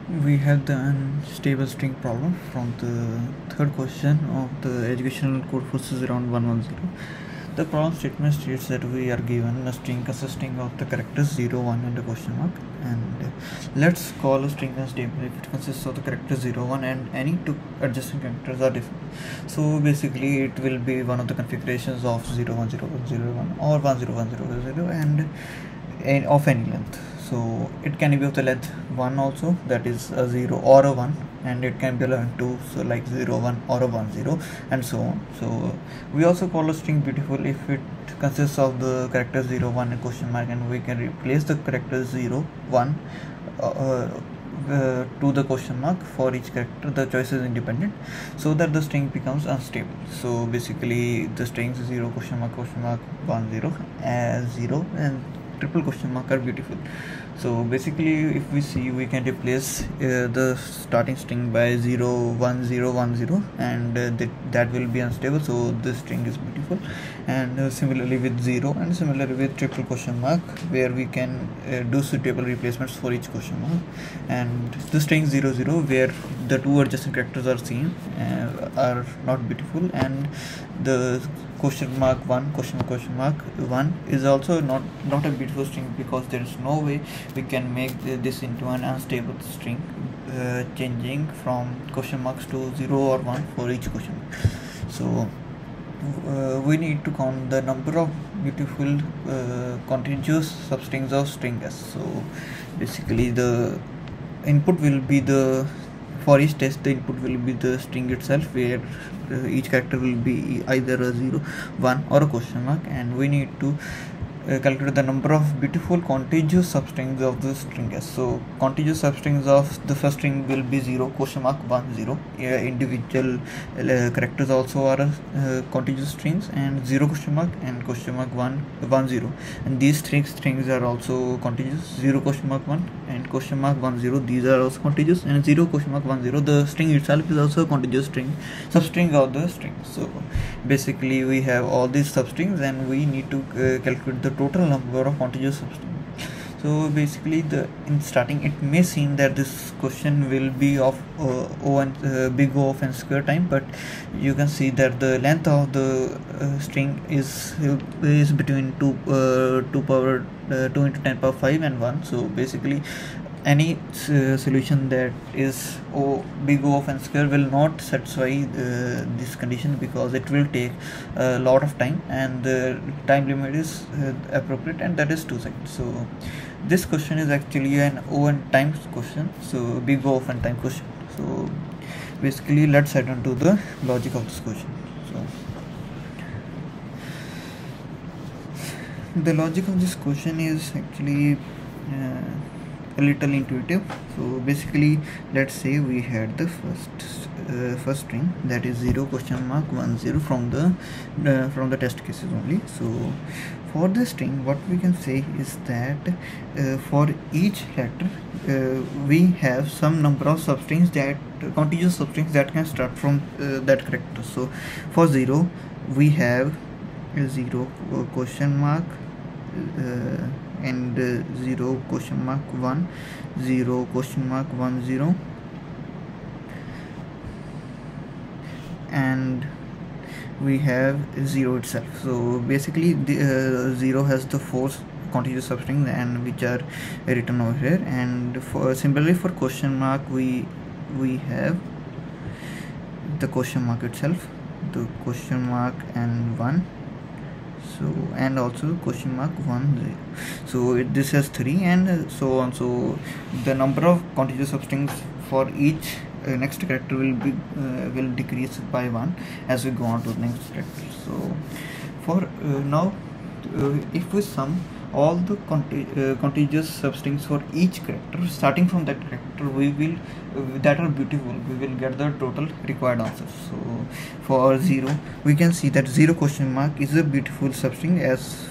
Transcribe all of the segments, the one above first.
We have the unstable string problem from the third question of the educational code forces around 110. The problem statement states that we are given a string consisting of the characters 0, 1 and a question mark, and let's call a string unstable if it consists of the characters 0, 1 and any two adjacent characters are different. So basically it will be one of the configurations of 0, 1, 0, 1, 0, 1 or 1, 0, 1, 0, 0 and of any length. So it can be of the length 1 also, that is a 0 or a 1, and it can be a length 2, so like 0 1 or a 1 0 and so on. So we also call a string beautiful if it consists of the character 0 1 and question mark, and we can replace the character 0 1 to the question mark for each character. The choice is independent so that the string becomes unstable. So basically the strings 0 question mark 1 0 0 and triple question mark are beautiful. So basically if we see, we can replace the starting string by 0 1 0 1 0 and that will be unstable, so this string is beautiful. And similarly with 0 and similarly with triple question mark, where we can do suitable replacements for each question mark. And the string 0 0 where the two adjacent characters are seen are not beautiful, and the question mark 1 question mark 1 is also not a beautiful string, because there is no way we can make this into an unstable string changing from question marks to 0 or 1 for each question mark. So we need to count the number of beautiful continuous substrings of string s. So basically the input will be the, for each test the input will be the string itself, where each character will be either a 0 1 or a question mark, and we need to calculate the number of beautiful contiguous substrings of the string s. So contiguous substrings of the first string will be 0 question mark 1 0. Individual characters also are contiguous strings, and 0 question mark and question mark 1 1 0, and these strings are also contiguous. 0 question mark 1 and question mark 1 0, these are also contiguous, and 0 question mark 1 0, the string itself is also a contiguous string substring of the string. So basically we have all these substrings, and we need to calculate the total number of contiguous substrings. So basically in starting it may seem that this question will be of O and big O of n square time, but you can see that the length of the string is between 2 power 2 into 10 power 5 and 1. So basically any solution that is big O of n square will not satisfy this condition, because it will take a lot of time, and the time limit is appropriate, and that is 2 seconds. So this question is actually an O n times question, so big O of n time question. So basically let's head on to the logic of this question. So the logic of this question is actually a little intuitive. So basically let's say we had the first string, that is 0 question mark 1 0 from the test cases only. So for this string what we can say is that for each letter we have some number of substrings, that contiguous substrings that can start from that character. So for 0 we have 0 question mark and 0 question mark 1 0 question mark 1 0, and we have 0 itself. So basically the 0 has the 4 contiguous substrings and which are written over here, and for similarly for question mark we have the question mark itself, the question mark and 1, so and also question mark 1 0. So this has 3 and so on. So the number of contiguous substrings for each next character will decrease by 1 as we go on to the next character. So for now if we sum all the contiguous substrings for each character starting from that character, we will that are beautiful, we will get the total required answers. So for 0 we can see that 0 question mark is a beautiful substring, as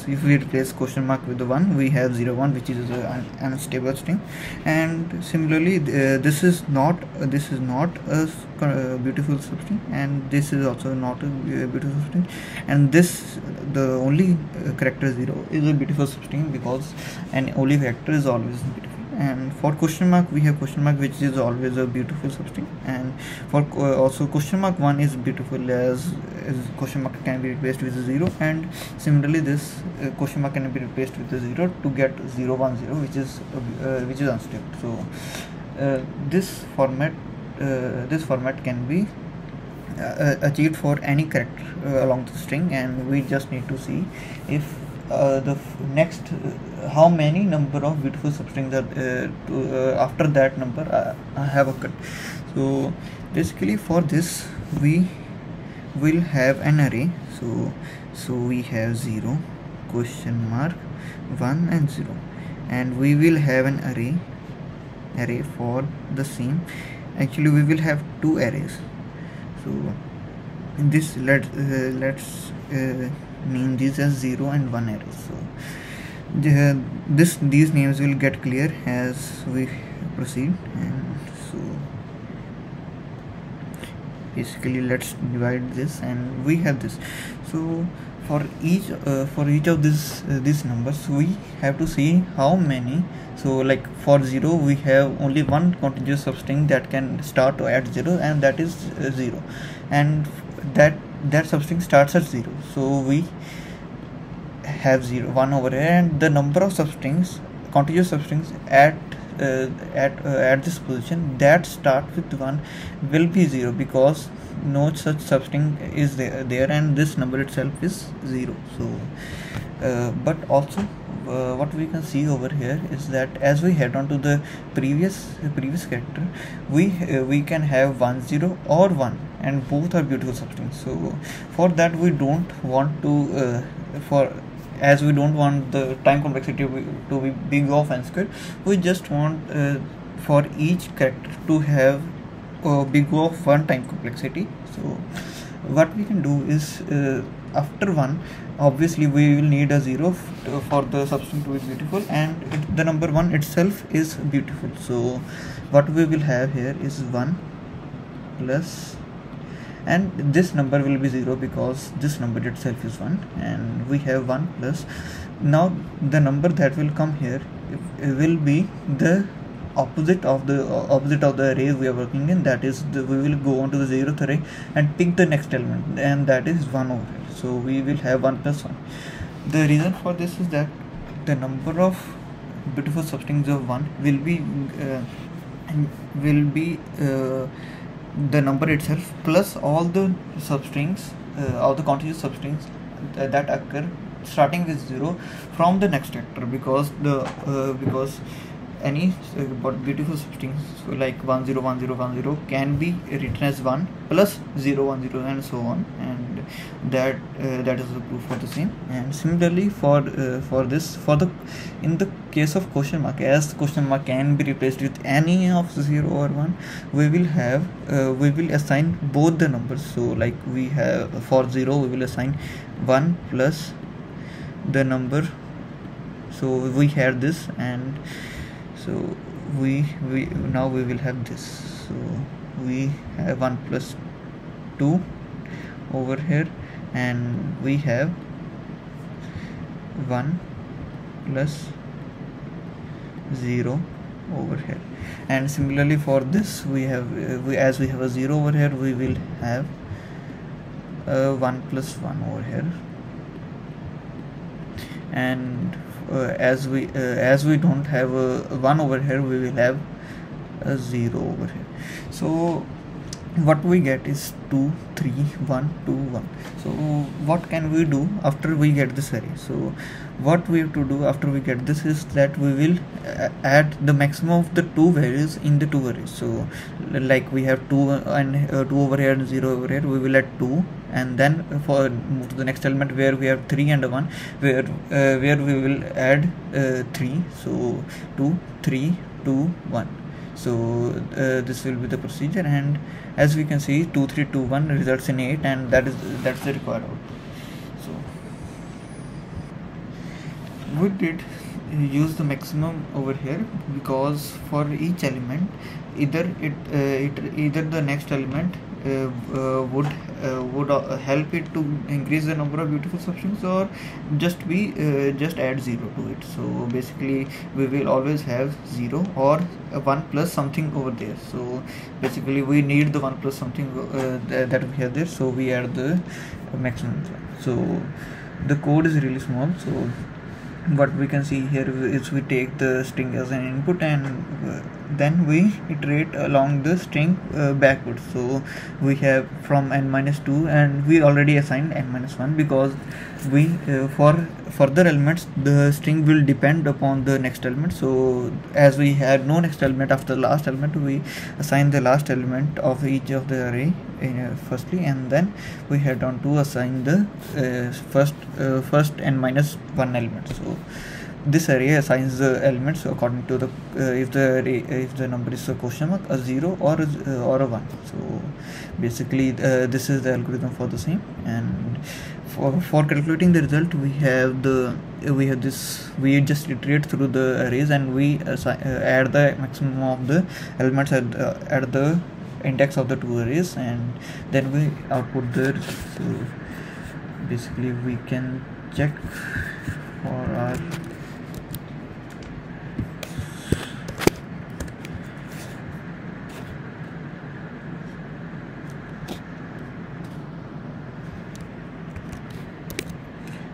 if we replace question mark with the 1 we have 0 1, which is an unstable string. And similarly this is not a beautiful substring, and this is also not a beautiful substring, and this the only character 0 is a beautiful substring, because an only character is always beautiful. and for question mark we have question mark, which is always a beautiful substring, and for also question mark 1 is beautiful, as question mark can be replaced with a 0, and similarly this question mark can be replaced with a 0 to get 0 1 0, which is unstable. So this format can be achieved for any character along the string, and we just need to see if next how many number of beautiful substrings are after that number have occurred. So basically for this we will have an array. So we have 0 question mark 1 and 0, and we will have an array for the same. Actually we will have two arrays. So in this let's name these as 0 and 1 arrays. So these names will get clear as we proceed. And so basically let's divide this, and we have this. So for each of these numbers we have to see how many. So like for 0 we have only one contiguous substring that can start at 0, and that is 0, and that substring starts at 0. So we have 1 over here, and the number of substrings, contiguous substrings at this position that start with 1 will be 0, because no such substring is there, and this number itself is 0. So but also what we can see over here is that as we head on to the previous character, we can have 1 0 or 1, and both are beautiful substrings. So for that we don't want to as we don't want the time complexity to be big of n square, we just want for each character to have big of 1 time complexity. So what we can do is after 1, obviously we will need a 0 for the substring to be beautiful, and the number 1 itself is beautiful. So what we will have here is 1 plus, and this number will be 0 because this number itself is 1, and we have 1 plus. Now the number that will come here will be the opposite of the array we are working in, that is we will go on to the 0th array and pick the next element, and that is 1 over here. So we will have 1 plus 1. The reason for this is that the number of beautiful substrings of 1 will be the number itself plus all the substrings, all the contiguous substrings that occur starting with 0 from the next vector, because any beautiful substrings like 1 0 1 0 1 0 can be written as 1 plus 0 1 0 and so on, and that is the proof for the same. And similarly in the case of question mark, as question mark can be replaced with any of 0 or 1, we will assign both the numbers. So like we have for 0 we will assign 1 plus the number, so we had this, and so we now we will have this. So we have 1 plus 2 over here, and we have 1 plus 0 over here. And similarly for this we have as we have a 0 over here, we will have 1 plus 1 over here, and as we don't have a 1 over here, we will have a 0 over here. So what we get is 2 3 1 2 1. So what can we do after we get this array? So what we have to do after we get this is that we will add the maximum of the two values in the two arrays. So like we have 2 and 2 over here and 0 over here, we will add 2, and then for move to the next element where we have 3 and a 1, where we will add 3. So 2 3 2 1. So this will be the procedure, and as we can see 2 3 2 1 results in 8, and that's the required output. So we did use the maximum over here because for each element either the next element would help it to increase the number of beautiful substrings, or just add 0 to it. So basically we will always have 0 or 1 plus something over there. So basically we need the 1 plus something that we have there, so we add the maximum. So the code is really small. So what we can see here is we take the string as an input, and then we iterate along the string backwards. So we have from n-2, and we already assigned n-1 because we for further elements the string will depend upon the next element. So as we had no next element after the last element, we assign the last element of each of the array firstly, and then we head on to assign the first n-1 element. So this array assigns the elements according to the if the number is a question mark, a 0 or a 1. So basically this is the algorithm for the same. And for calculating the result, we just iterate through the arrays, and we add the maximum of the elements at the index of the two arrays, and then we output the result. So basically we can check for our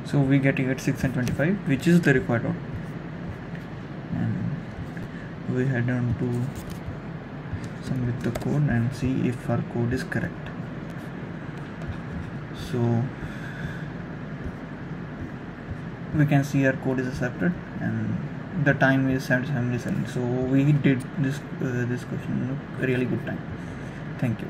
so we get here 6 and 25, which is the required output, and we head on to submit the code and see if our code is correct. So we can see our code is accepted, and the time is 77 milliseconds. So we did this question in a really good time. Thank you.